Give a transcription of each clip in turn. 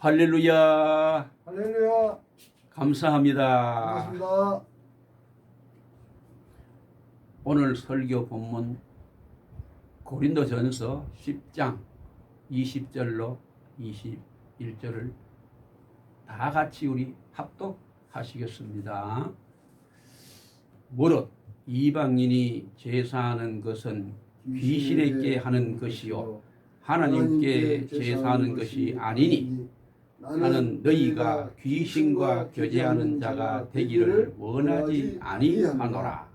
할렐루야. 할렐루야. 감사합니다. 반갑습니다. 오늘 설교 본문 고린도전서 10장 20절로 21절을 다 같이 우리 합독하시겠습니다. 무릇 이방인이 제사하는 것은 귀신에게 하는 것이요 하나님께 제사하는 것이 아니니 나는 너희가 귀신과 교제하는 자가 되기를 원하지 아니하노라.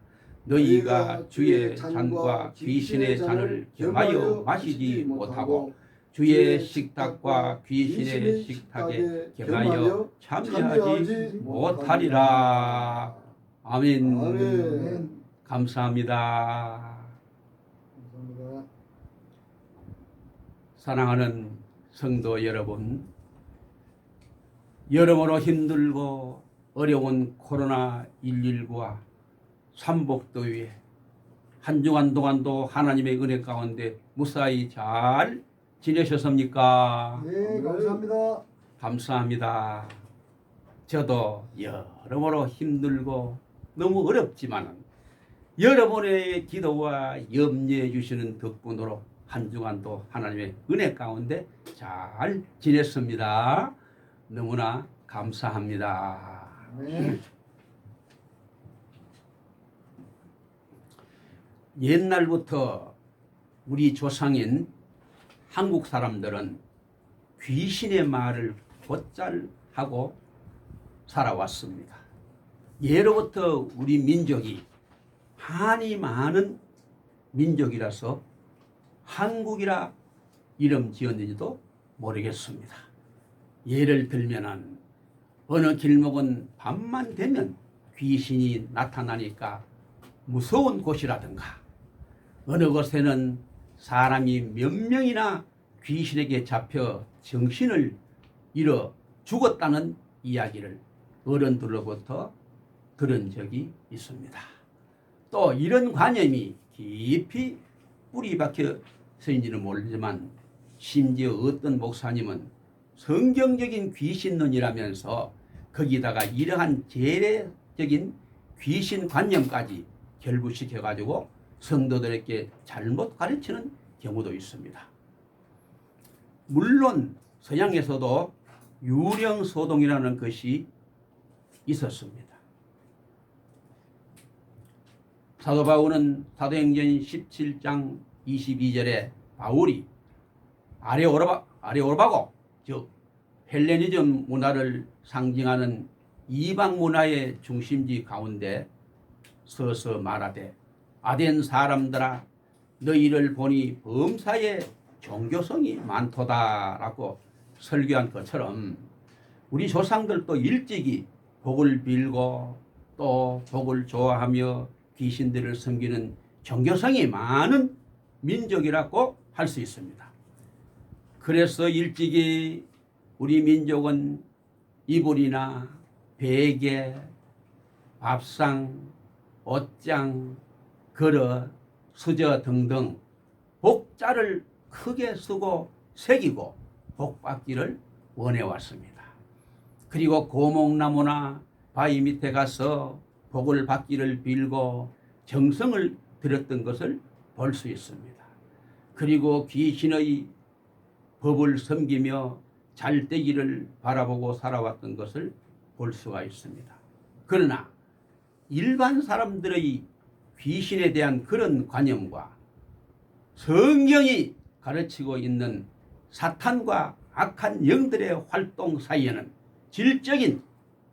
너희가 주의 잔과 귀신의 잔을 겸하여 마시지 못하고 주의 식탁과 귀신의 식탁에 겸하여 참여하지 못하리라. 아멘. 감사합니다. 감사합니다. 사랑하는 성도 여러분, 여러모로 힘들고 어려운 코로나19와 삼복더위에 한 주간 동안도 하나님의 은혜 가운데 무사히 잘 지내셨습니까? 네, 감사합니다. 감사합니다. 저도 여러모로 힘들고 너무 어렵지만 여러분의 기도와 염려해 주시는 덕분으로 한 주간도 하나님의 은혜 가운데 잘 지냈습니다. 너무나 감사합니다. 네. 옛날부터 우리 조상인 한국 사람들은 귀신의 말을 곧잘 하고 살아왔습니다. 예로부터 우리 민족이 한이 많은 민족이라서 한국이라 이름 지었는지도 모르겠습니다. 예를 들면은 어느 길목은 밤만 되면 귀신이 나타나니까 무서운 곳이라든가 어느 곳에는 사람이 몇 명이나 귀신에게 잡혀 정신을 잃어 죽었다는 이야기를 어른들로부터 들은 적이 있습니다. 또 이런 관념이 깊이 뿌리 박혀 있는지는 모르지만 심지어 어떤 목사님은 성경적인 귀신론이라면서 거기다가 이러한 재래적인 귀신 관념까지 결부시켜가지고 성도들에게 잘못 가르치는 경우도 있습니다. 물론 서양에서도 유령소동이라는 것이 있었습니다. 사도 바울은 사도행전 17장 22절에 바울이 아레오바고 즉 헬레니즘 문화를 상징하는 이방 문화의 중심지 가운데 서서 말하되 아덴 사람들아 너희를 보니 범사에 종교성이 많도다라고 설교한 것처럼 우리 조상들도 일찍이 복을 빌고 또 복을 좋아하며 귀신들을 섬기는 종교성이 많은 민족이라고 할 수 있습니다. 그래서 일찍이 우리 민족은 이불이나 베개, 밥상, 옷장, 그릇, 수저 등등 복자를 크게 쓰고 새기고 복받기를 원해왔습니다. 그리고 고목나무나 바위 밑에 가서 복을 받기를 빌고 정성을 들였던 것을 볼 수 있습니다. 그리고 귀신의 법을 섬기며 잘되기를 바라보고 살아왔던 것을 볼 수가 있습니다. 그러나 일반 사람들의 귀신에 대한 그런 관념과 성경이 가르치고 있는 사탄과 악한 영들의 활동 사이에는 질적인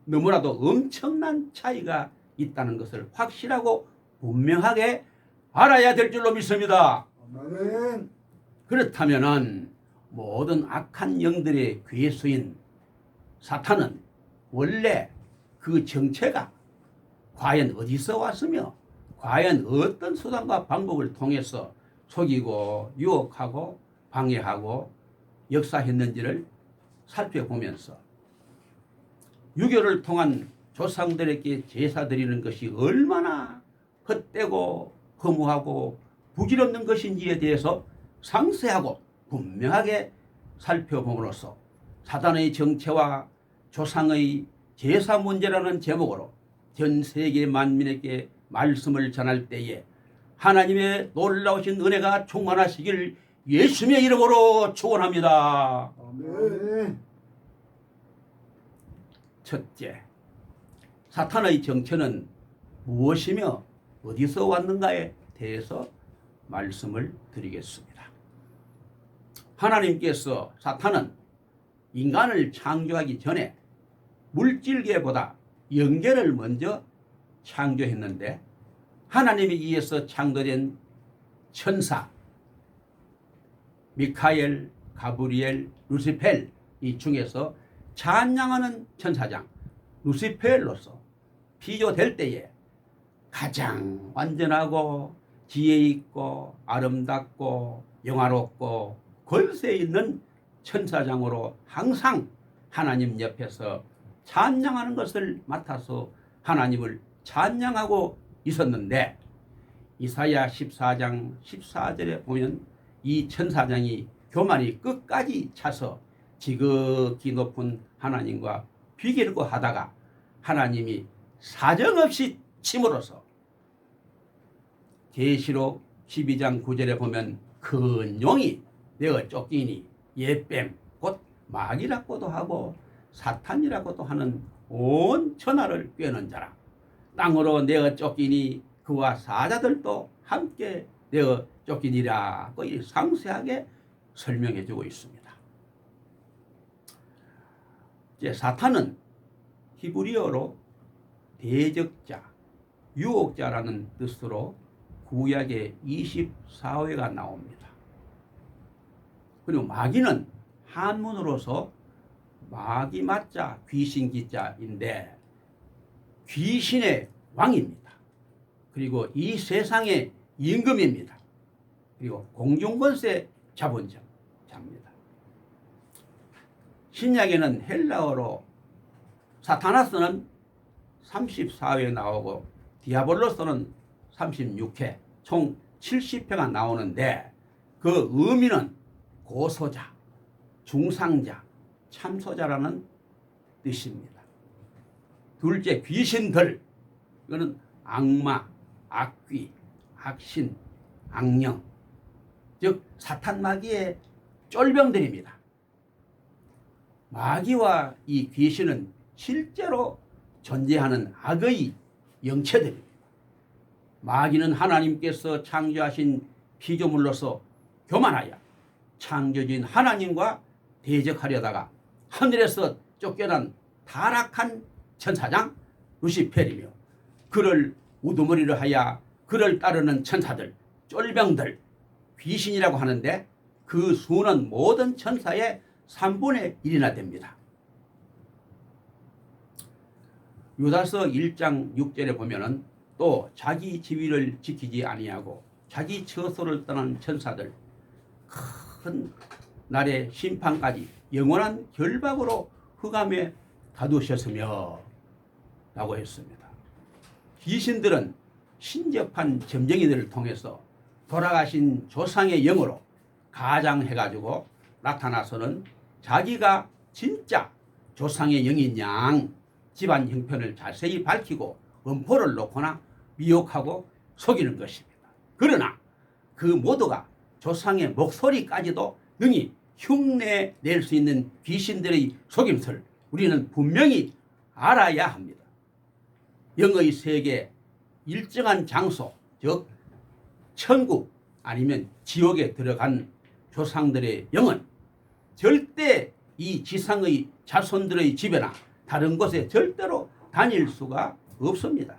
너무나도 엄청난 차이가 있다는 것을 확실하고 분명하게 알아야 될 줄로 믿습니다. 아멘. 그렇다면은 모든 악한 영들의 괴수인 사탄은 원래 그 정체가 과연 어디서 왔으며 과연 어떤 수단과 방법을 통해서 속이고 유혹하고 방해하고 역사했는지를 살펴보면서 유교를 통한 조상들에게 제사 드리는 것이 얼마나 헛되고 허무하고 부질없는 것인지에 대해서 상세하고 분명하게 살펴봄으로써 사단의 정체와 조상의 제사 문제라는 제목으로 전 세계 만민에게 말씀을 전할 때에 하나님의 놀라우신 은혜가 충만하시길 예수님의 이름으로 축원합니다. 아멘. 첫째, 사탄의 정체는 무엇이며 어디서 왔는가에 대해서 말씀을 드리겠습니다. 하나님께서 사탄은 인간을 창조하기 전에 물질계보다 영계를 먼저 창조했는데 하나님에 의해서 창조된 천사 미카엘, 가브리엘, 루시펠 이 중에서 찬양하는 천사장 루시펠로서 비교될 때에 가장 완전하고 지혜 있고 아름답고 영화롭고 권세 있는 천사장으로 항상 하나님 옆에서 찬양하는 것을 맡아서 하나님을 찬양하고 있었는데 이사야 14장 14절에 보면 이 천사장이 교만이 끝까지 차서 지극히 높은 하나님과 비교를 하다가 하나님이 사정없이 침으로써 계시록 12장 9절에 보면 큰 용이 내어 쫓기니 예뱀 곧 마귀라고도 하고 사탄이라고도 하는 온 천하를 꿰는 자라 땅으로 내어 쫓기니 그와 사자들도 함께 내어 쫓기니라 이 상세하게 설명해 주고 있습니다. 이제 사탄은 히브리어로 대적자, 유혹자라는 뜻으로 구약에 24회가 나옵니다. 그리고 마귀는 한문으로서 마귀 맞자 귀신 기자인데 귀신의 왕입니다. 그리고 이 세상의 임금입니다. 그리고 공중권세 자본자입니다. 신약에는 헬라어로 사타나스는 34회 나오고 디아볼로스는 36회 총 70회가 나오는데 그 의미는 고소자, 중상자, 참소자라는 뜻입니다. 둘째 귀신들 이거는 악마, 악귀, 악신, 악령 즉 사탄 마귀의 쫄병들입니다. 마귀와 이 귀신은 실제로 존재하는 악의 영체들입니다. 마귀는 하나님께서 창조하신 피조물로서 교만하여 창조주인 하나님과 대적하려다가 하늘에서 쫓겨난 타락한 천사장 루시펠이며 그를 우두머리로 하여 그를 따르는 천사들, 쫄병들, 귀신이라고 하는데 그 수는 모든 천사의 3분의 1이나 됩니다. 유다서 1장 6절에 보면은 또 자기 지위를 지키지 아니하고 자기 처소를 떠난 천사들 큰 날의 심판까지 영원한 결박으로 흑암에 가두셨으며 라고 했습니다. 귀신들은 신접한 점쟁이들을 통해서 돌아가신 조상의 영으로 가장해가지고 나타나서는 자기가 진짜 조상의 영인 양 집안 형편을 자세히 밝히고 음포를 놓거나 미혹하고 속이는 것입니다. 그러나 그 모두가 조상의 목소리까지도 능히 흉내낼 수 있는 귀신들의 속임수를 우리는 분명히 알아야 합니다. 영의 세계 일정한 장소 즉 천국 아니면 지옥에 들어간 조상들의 영은 절대 이 지상의 자손들의 집에나 다른 곳에 절대로 다닐 수가 없습니다.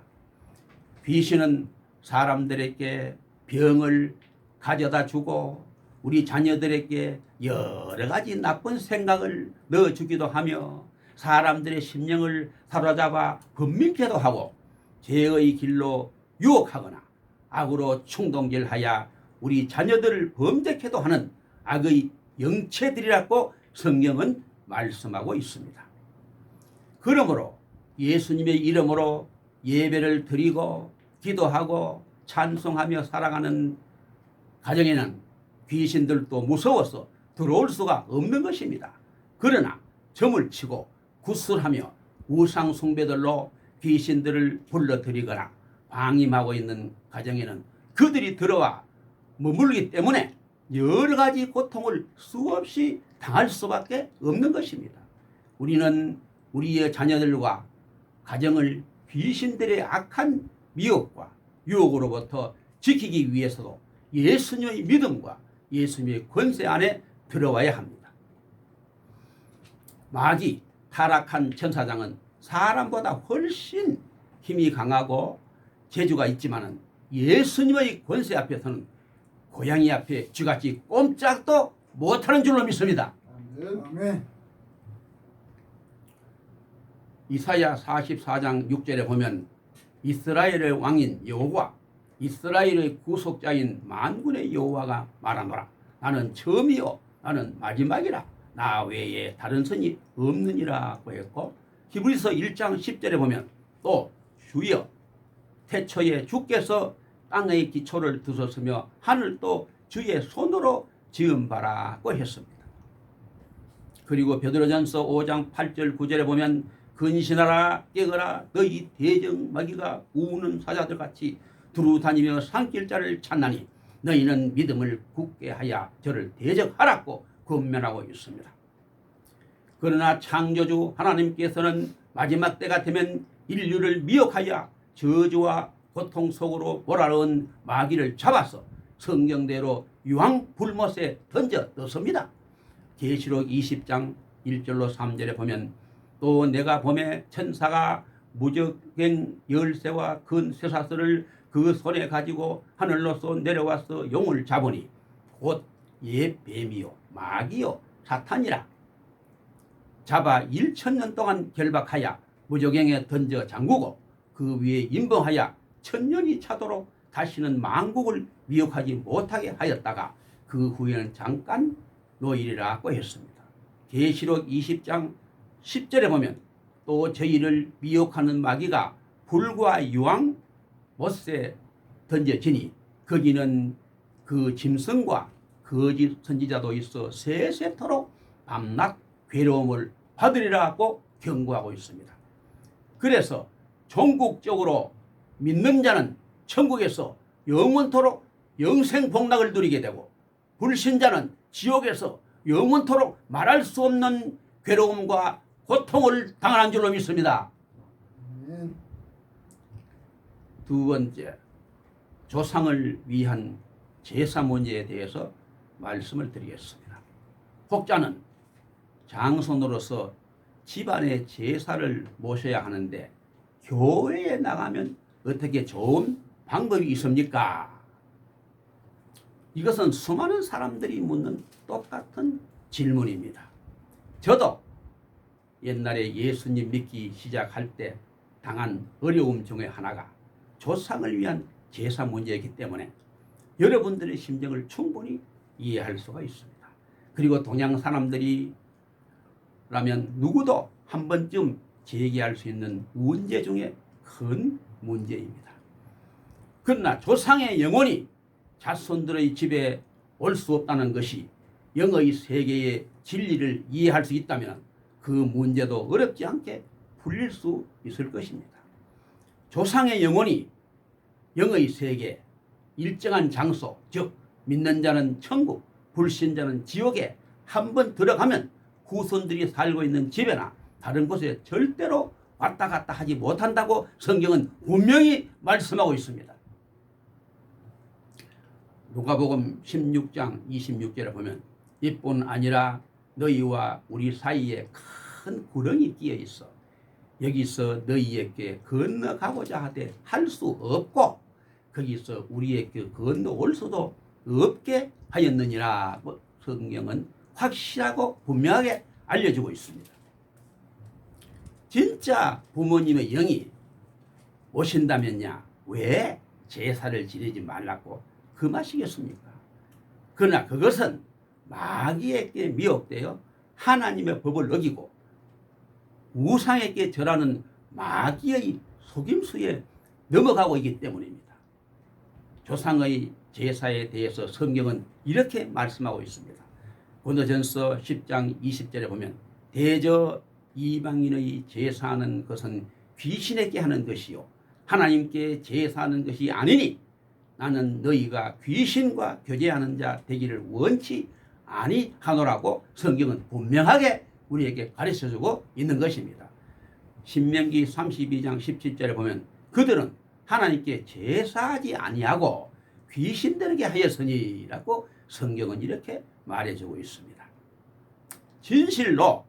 귀신은 사람들에게 병을 가져다 주고 우리 자녀들에게 여러 가지 나쁜 생각을 넣어주기도 하며 사람들의 심령을 사로잡아 번민케도 하고 죄의 길로 유혹하거나 악으로 충동질하여 우리 자녀들을 범죄케도 하는 악의 영체들이라고 성경은 말씀하고 있습니다. 그러므로 예수님의 이름으로 예배를 드리고 기도하고 찬송하며 살아가는 가정에는 귀신들도 무서워서 들어올 수가 없는 것입니다. 그러나 점을 치고 구슬하며 우상 숭배들로 귀신들을 불러들이거나 방임하고 있는 가정에는 그들이 들어와 머물기 때문에 여러 가지 고통을 수없이 당할 수밖에 없는 것입니다. 우리는 우리의 자녀들과 가정을 귀신들의 악한 미혹과 유혹으로부터 지키기 위해서도 예수님의 믿음과 예수님의 권세 안에 들어와야 합니다. 마귀 타락한 천사장은 사람보다 훨씬 힘이 강하고 재주가 있지만은 예수님의 권세 앞에서는 고양이 앞에 쥐같이 꼼짝도 못하는 줄로 믿습니다. 아멘. 이사야 44장 6절에 보면 이스라엘의 왕인 여호와 이스라엘의 구속자인 만군의 여호와가 말하노라. 나는 처음이요 나는 마지막이라. 나 외에 다른 선이 없느니라고 했고, 히브리서 1장 10절에 보면 또 주여 태초에 주께서 땅의 기초를 두셨으며 하늘도 주의 손으로 지은 바라고 했습니다. 그리고 베드로전서 5장 8절 9절에 보면 근신하라 깨거라 너희 대적마귀가 우는 사자들 같이 두루 다니며 산길자를 찾나니 너희는 믿음을 굳게 하여 저를 대적하라고 권면하고 있습니다. 그러나 창조주 하나님께서는 마지막 때가 되면 인류를 미혹하여 저주와 고통 속으로 몰아넣은 마귀를 잡아서 성경대로 유황 불못에 던져 넣습니다. 계시록 20장 1절로 3절에 보면 또 내가 봄에 천사가 무적행 열쇠와 큰 쇠사슬을 그 손에 가지고 하늘로서 내려와서 용을 잡으니 곧 옛 뱀이요 마귀요 사탄이라. 잡아 1000년 동안 결박하여 무적행에 던져 잠그고 그 위에 임봉하여 1000년이 차도록 다시는 만국을 미혹하지 못하게 하였다가 그 후에는 잠깐 노일이라고 했습니다. 계시록 20장 10절에 보면 또 저희를 미혹하는 마귀가 불과 유황 못에 던져지니 거기는 그 짐승과 거짓 선지자도 있어 세세토록 밤낮 괴로움을 받으리라고 경고하고 있습니다. 그래서 전국적으로 믿는 자는 천국에서 영원토록 영생복락을 누리게 되고 불신자는 지옥에서 영원토록 말할 수 없는 괴로움과 고통을 당하는 줄로 믿습니다. 아멘. 두 번째, 조상을 위한 제사 문제에 대해서 말씀을 드리겠습니다. 혹자는 장손으로서 집안의 제사를 모셔야 하는데 교회에 나가면 어떻게 좋은 방법이 있습니까? 이것은 수많은 사람들이 묻는 똑같은 질문입니다. 저도 옛날에 예수님 믿기 시작할 때 당한 어려움 중에 하나가 조상을 위한 제사 문제이기 때문에 여러분들의 심정을 충분히 이해할 수가 있습니다. 그리고 동양 사람들이라면 누구도 한 번쯤 제기할 수 있는 문제 중에 큰 문제입니다. 그러나 조상의 영혼이 자손들의 집에 올 수 없다는 것이 영의 세계의 진리를 이해할 수 있다면 그 문제도 어렵지 않게 풀릴 수 있을 것입니다. 조상의 영혼이 영의 세계, 일정한 장소, 즉 믿는 자는 천국, 불신자는 지옥에 한번 들어가면 후손들이 살고 있는 집에나 다른 곳에 절대로 왔다 갔다 하지 못한다고 성경은 분명히 말씀하고 있습니다. 누가복음 16장 26절에 보면 이뿐 아니라 너희와 우리 사이에 큰 구렁이 끼어 있어 여기서 너희에게 건너가고자 하되 할 수 없고 거기서 우리에게 건너올 수도 없게 하였느니라. 성경은 확실하고 분명하게 알려주고 있습니다. 진짜 부모님의 영이 오신다면야 왜 제사를 지내지 말라고 금하시겠습니까? 그러나 그것은 마귀에게 미혹되어 하나님의 법을 어기고 우상에게 절하는 마귀의 속임수에 넘어가고 있기 때문입니다. 조상의 제사에 대해서 성경은 이렇게 말씀하고 있습니다. 고린도전서 10장 20절에 보면 대저 이방인의 제사하는 것은 귀신에게 하는 것이요 하나님께 제사하는 것이 아니니 나는 너희가 귀신과 교제하는 자 되기를 원치 아니하노라고 성경은 분명하게 우리에게 가르쳐주고 있는 것입니다. 신명기 32장 17절에 보면 그들은 하나님께 제사하지 아니하고 귀신들에게 하였으니라고 성경은 이렇게 말해주고 있습니다. 진실로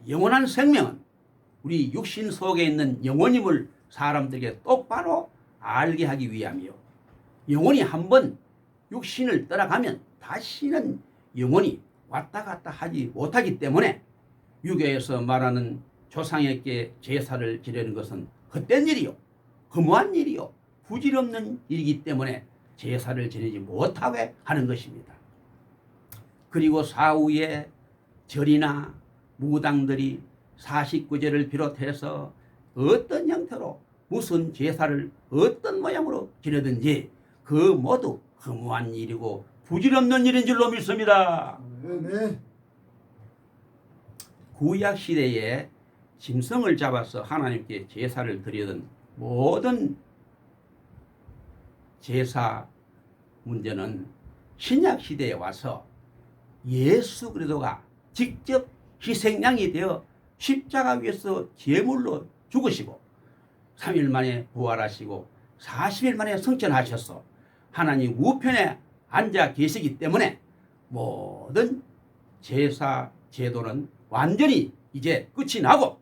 영원한 생명은 우리 육신 속에 있는 영혼임을 사람들에게 똑바로 알게 하기 위함이요. 영혼이 한번 육신을 떠나가면 다시는 영혼이 왔다 갔다 하지 못하기 때문에 유교에서 말하는 조상에게 제사를 지내는 것은 헛된 일이요 허무한 일이요 부질없는 일이기 때문에 제사를 지내지 못하게 하는 것입니다. 그리고 사후에 절이나 무당들이 49제를 비롯해서 어떤 형태로 무슨 제사를 어떤 모양으로 지내든지 그 모두 허무한 일이고 부질없는 일인 줄로 믿습니다. 아멘. 구약시대에 짐승을 잡아서 하나님께 제사를 드리던 모든 제사 문제는 신약시대에 와서 예수 그리스도가 직접 희생양이 되어 십자가 위에서 제물로 죽으시고 3일 만에 부활하시고 40일 만에 승천하셔서 하나님 우편에 앉아 계시기 때문에 모든 제사 제도는 완전히 이제 끝이 나고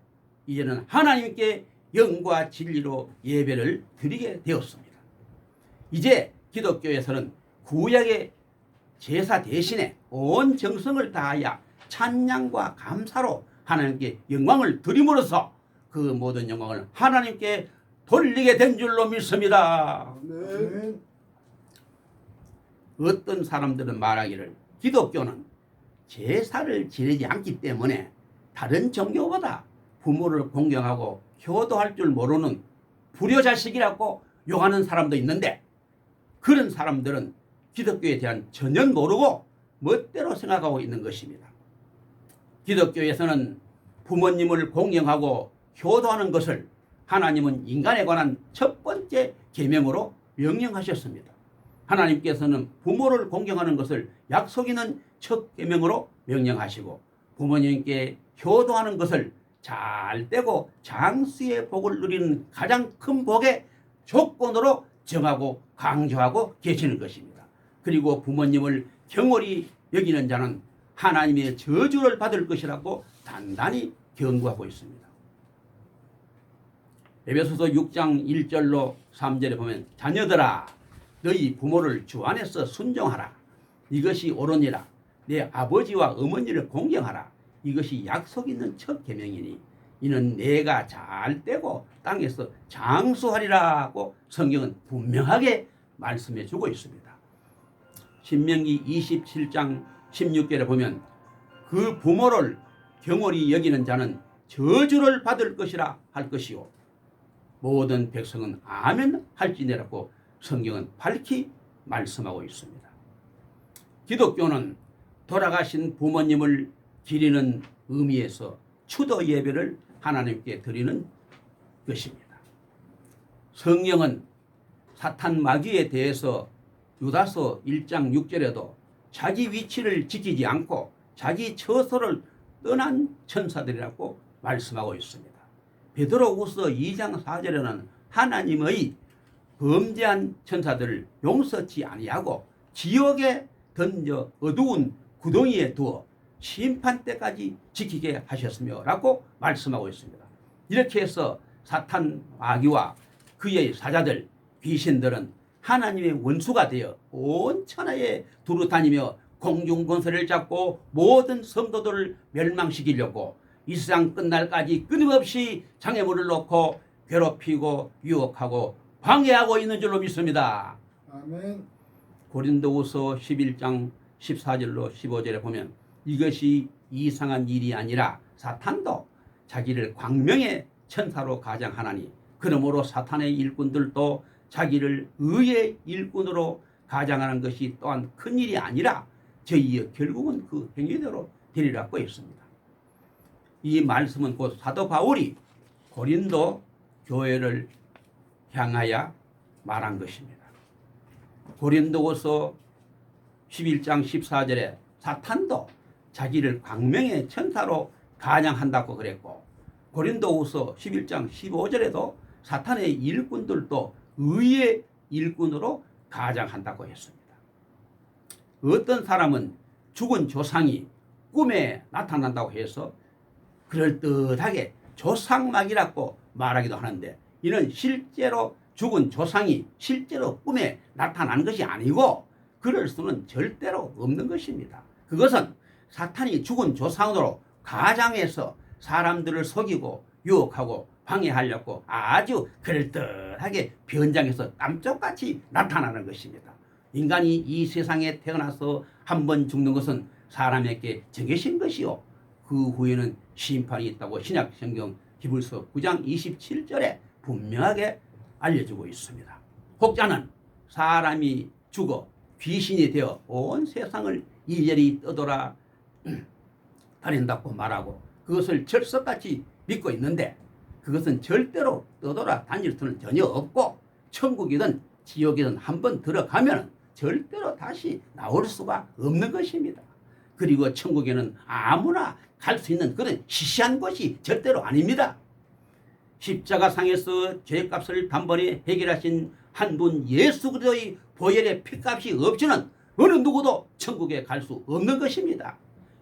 이제는 하나님께 영과 진리로 예배를 드리게 되었습니다. 이제 기독교에서는 구약의 제사 대신에 온 정성을 다하여 찬양과 감사로 하나님께 영광을 드림으로써 그 모든 영광을 하나님께 돌리게 된 줄로 믿습니다. 아멘. 어떤 사람들은 말하기를 기독교는 제사를 지내지 않기 때문에 다른 종교보다 부모를 공경하고 효도할 줄 모르는 불효자식이라고 욕하는 사람도 있는데 그런 사람들은 기독교에 대한 전혀 모르고 멋대로 생각하고 있는 것입니다. 기독교에서는 부모님을 공경하고 효도하는 것을 하나님은 인간에 관한 첫 번째 계명으로 명령하셨습니다. 하나님께서는 부모를 공경하는 것을 약속 있는 첫 계명으로 명령하시고 부모님께 효도하는 것을 잘 되고 장수의 복을 누리는 가장 큰 복의 조건으로 정하고 강조하고 계시는 것입니다. 그리고 부모님을 경홀히 여기는 자는 하나님의 저주를 받을 것이라고 단단히 경고하고 있습니다. 에베소서 6장 1절로 3절에 보면 자녀들아 너희 부모를 주 안에서 순종하라. 이것이 옳으니라. 내 아버지와 어머니를 공경하라. 이것이 약속 있는 첫 계명이니 이는 내가 잘 되고 땅에서 장수하리라고 성경은 분명하게 말씀해 주고 있습니다. 신명기 27장 16절에 보면 그 부모를 경홀히 여기는 자는 저주를 받을 것이라 할 것이요 모든 백성은 아멘 할지니라고 성경은 밝히 말씀하고 있습니다. 기독교는 돌아가신 부모님을 기리는 의미에서 추도 예배를 하나님께 드리는 것입니다. 성경은 사탄 마귀에 대해서 유다서 1장 6절에도 자기 위치를 지키지 않고 자기 처소를 떠난 천사들이라고 말씀하고 있습니다. 베드로후서 2장 4절에는 하나님의 범죄한 천사들을 용서치 아니하고 지옥에 던져 어두운 구덩이에 두어 심판 때까지 지키게 하셨으며 라고 말씀하고 있습니다. 이렇게 해서 사탄 마귀와 그의 사자들 귀신들은 하나님의 원수가 되어 온 천하에 두루 다니며 공중권세를 잡고 모든 성도들을 멸망시키려고 이 세상 끝날까지 끊임없이 장애물을 놓고 괴롭히고 유혹하고 방해하고 있는 줄로 믿습니다. 아멘. 고린도후서 11장 14절로 15절에 보면 이것이 이상한 일이 아니라 사탄도 자기를 광명의 천사로 가장하나니 그러므로 사탄의 일꾼들도 자기를 의의 일꾼으로 가장하는 것이 또한 큰일이 아니라 저희의 결국은 그 행위대로 되리라고 했습니다. 이 말씀은 곧 사도 바울이 고린도 교회를 향하여 말한 것입니다. 고린도후서 11장 14절에 사탄도 자기를 광명의 천사로 가장한다고 그랬고, 고린도후서 11장 15절에도 사탄의 일꾼들도 의의 일꾼으로 가장한다고 했습니다. 어떤 사람은 죽은 조상이 꿈에 나타난다고 해서 그럴듯하게 조상막이라고 말하기도 하는데, 이는 실제로 죽은 조상이 실제로 꿈에 나타나는 것이 아니고 그럴 수는 절대로 없는 것입니다. 그것은 사탄이 죽은 조상으로 가장해서 사람들을 속이고 유혹하고 방해하려고 아주 그럴듯하게 변장해서 깜짝같이 나타나는 것입니다. 인간이 이 세상에 태어나서 한 번 죽는 것은 사람에게 정해진 것이요, 그 후에는 심판이 있다고 신약성경 히브리서 9장 27절에 분명하게 알려주고 있습니다. 혹자는 사람이 죽어 귀신이 되어 온 세상을 일일이 떠돌아 다닌다고 말하고 그것을 철석같이 믿고 있는데, 그것은 절대로 떠돌아 다닐 수는 전혀 없고, 천국이든 지옥이든 한번 들어가면 절대로 다시 나올 수가 없는 것입니다. 그리고 천국에는 아무나 갈 수 있는 그런 시시한 곳이 절대로 아닙니다. 십자가상에서 죄값을 단번에 해결하신 한 분 예수 그리스도의 보혈의 피값이 없이는 어느 누구도 천국에 갈 수 없는 것입니다.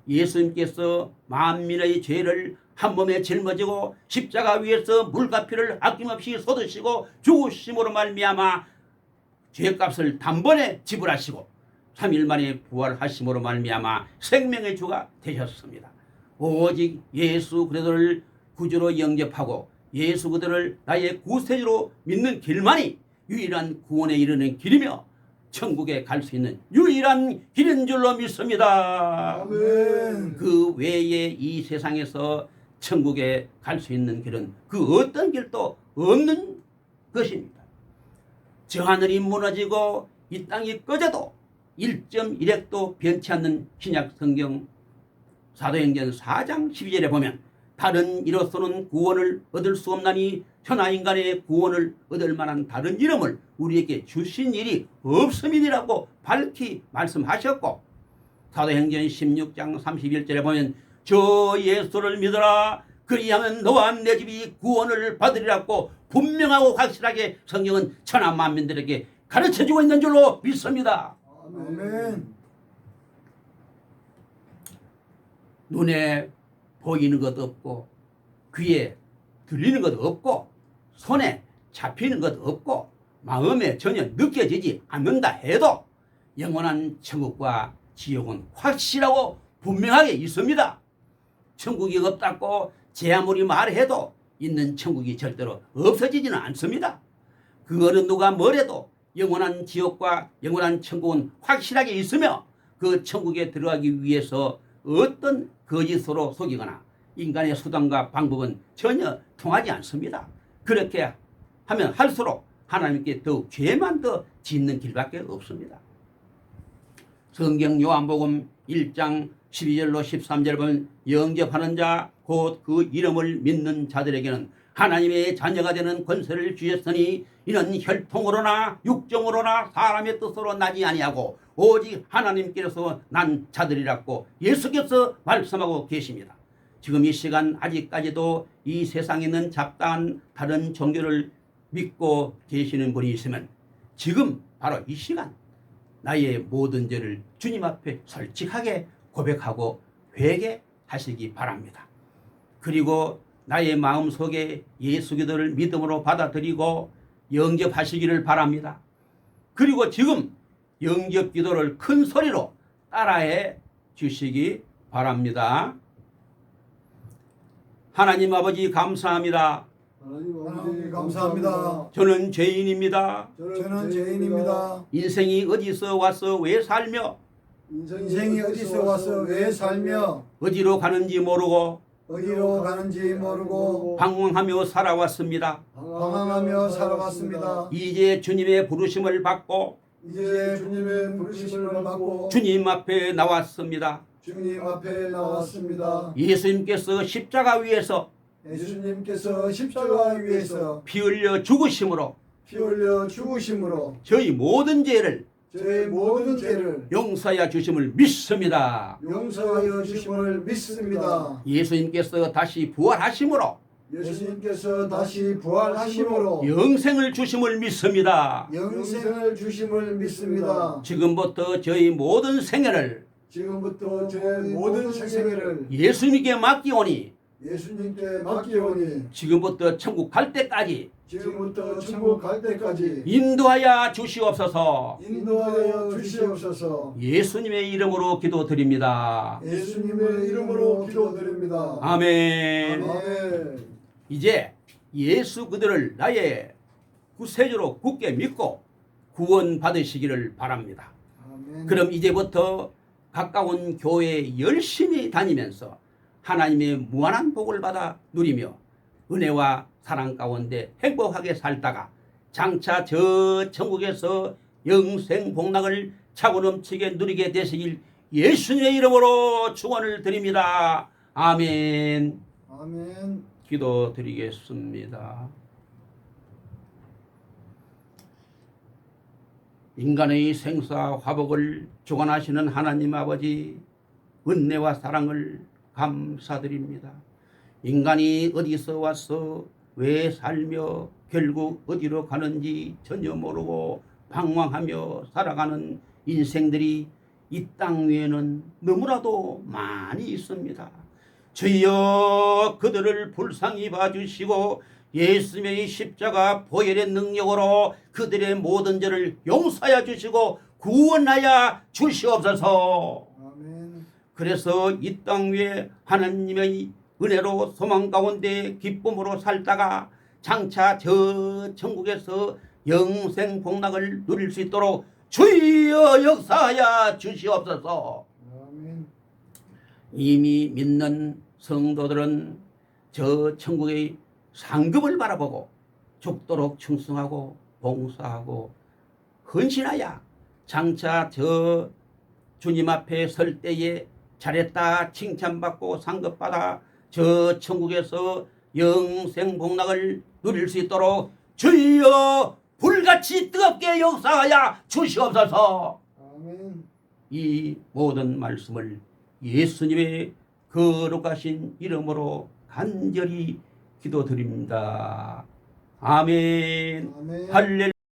예수님께서 만민의 죄를 한 몸에 짊어지고 십자가 위에서 물과 피를 아낌없이 쏟으시고 죽으심으로 말미암아 죄값을 단번에 지불하시고 3일 만에 부활하심으로 말미암아 생명의 주가 되셨습니다. 오직 예수 그리스도를 구주로 영접하고 예수 그리스도를 나의 구세주로 믿는 길만이 유일한 구원에 이르는 길이며 천국에 갈 수 있는 유일한 길인 줄로 믿습니다. 아멘. 그 외에 이 세상에서 천국에 갈 수 있는 길은 그 어떤 길도 없는 것입니다. 저 하늘이 무너지고 이 땅이 꺼져도 1.1핵도 변치 않는 신약 성경 사도행전 4장 12절에 보면, 다른 이로서는 구원을 얻을 수 없나니 천하 인간의 구원을 얻을 만한 다른 이름을 우리에게 주신 일이 없음이니라고 밝히 말씀하셨고, 사도행전 16장 31절에 보면 저 예수를 믿어라 그리하면 너와 내 집이 구원을 받으리라고 분명하고 확실하게 성경은 천하 만민들에게 가르쳐주고 있는 줄로 믿습니다. 아멘. 눈에 보이는 것 없고 귀에 들리는 것 없고 손에 잡히는 것 없고 마음에 전혀 느껴지지 않는다 해도 영원한 천국과 지옥은 확실하고 분명하게 있습니다. 천국이 없다고 제 아무리 말해도 있는 천국이 절대로 없어지지는 않습니다. 그 어느 누가 뭐래도 영원한 지옥과 영원한 천국은 확실하게 있으며, 그 천국에 들어가기 위해서 어떤 거짓으로 속이거나 인간의 수단과 방법은 전혀 통하지 않습니다. 그렇게 하면 할수록 하나님께 더욱 죄만 더 짓는 길밖에 없습니다. 성경 요한복음 1장 12절로 13절 보면 영접하는 자 곧 그 이름을 믿는 자들에게는 하나님의 자녀가 되는 권세를 주셨으니 이는 혈통으로나 육정으로나 사람의 뜻으로 나지 아니하고 오직 하나님께서 난 자들이라고 예수께서 말씀하고 계십니다. 지금 이 시간 아직까지도 이 세상에 있는 잡다한 다른 종교를 믿고 계시는 분이 있으면 지금 바로 이 시간 나의 모든 죄를 주님 앞에 솔직하게 고백하고 회개하시기 바랍니다. 그리고 나의 마음속에 예수 그리스도를 믿음으로 받아들이고 영접하시기를 바랍니다. 그리고 지금 영접 기도를 큰 소리로 따라해 주시기 바랍니다. 하나님 아버지 감사합니다. 하나님 감사합니다. 저는 죄인입니다. 저는 죄인입니다. 인생이 어디서 와서 왜 살며 인생이 어디서 와서 왜 살며 어디로 가는지 모르고 어디로 가는지 모르고 방황하며 살아왔습니다. 방황하며 살아왔습니다. 이제 주님의 부르심을 받고 이제 주님의 부르심을 받고 주님 앞에 나왔습니다. 주님 앞에 나왔습니다. 예수님께서 십자가 위에서 예수님께서 십자가 위에서 피 흘려 죽으심으로 피 흘려 죽으심으로 저희 모든 죄를 저의 모든 죄를 용서하여 주심을 믿습니다. 용서하여 주심을 믿습니다. 예수님께서 다시 부활하심으로 예수님께서 다시 부활하심으로 영생을 주심을 믿습니다. 영생을 주심을 믿습니다. 지금부터 저희 모든 생애를 지금부터 저의 모든 생애를 예수님께 맡기오니 예수님께 맡기오니 지금부터 천국 갈 때까지 지금부터 천국 갈 때까지 인도하여 주시옵소서. 인도하여 주시옵소서. 예수님의 이름으로 기도드립니다. 예수님의 이름으로 기도드립니다. 아멘. 아멘. 이제 예수 그들을 나의 구세주로 굳게 믿고 구원 받으시기를 바랍니다. 아멘. 그럼 이제부터 가까운 교회에 열심히 다니면서 하나님의 무한한 복을 받아 누리며 은혜와 사랑 가운데 행복하게 살다가 장차 저 천국에서 영생 복락을 차고 넘치게 누리게 되시길 예수님의 이름으로 축원을 드립니다. 아멘. 아멘. 기도드리겠습니다. 인간의 생사 화복을 주관하시는 하나님 아버지, 은혜와 사랑을 감사드립니다. 인간이 어디서 와서 왜 살며 결국 어디로 가는지 전혀 모르고 방황하며 살아가는 인생들이 이 땅 위에는 너무나도 많이 있습니다. 주여 그들을 불쌍히 봐주시고 예수님의 십자가 보혈의 능력으로 그들의 모든 죄를 용서하여 주시고 구원하여 주시옵소서. 아멘. 그래서 이 땅 위에 하나님의 은혜로 소망 가운데 기쁨으로 살다가 장차 저 천국에서 영생 복락을 누릴 수 있도록 주여 역사하여 주시옵소서. 아멘. 이미 믿는 성도들은 저 천국의 상급을 바라보고 죽도록 충성하고 봉사하고 헌신하여 장차 저 주님 앞에 설 때에 잘했다 칭찬받고 상급받아 저 천국에서 영생 복락을 누릴 수 있도록 주여 불같이 뜨겁게 역사하여 주시옵소서. 아멘. 이 모든 말씀을 예수님의 거룩하신 이름으로 간절히 기도드립니다. 아멘. 아멘. 할렐루야.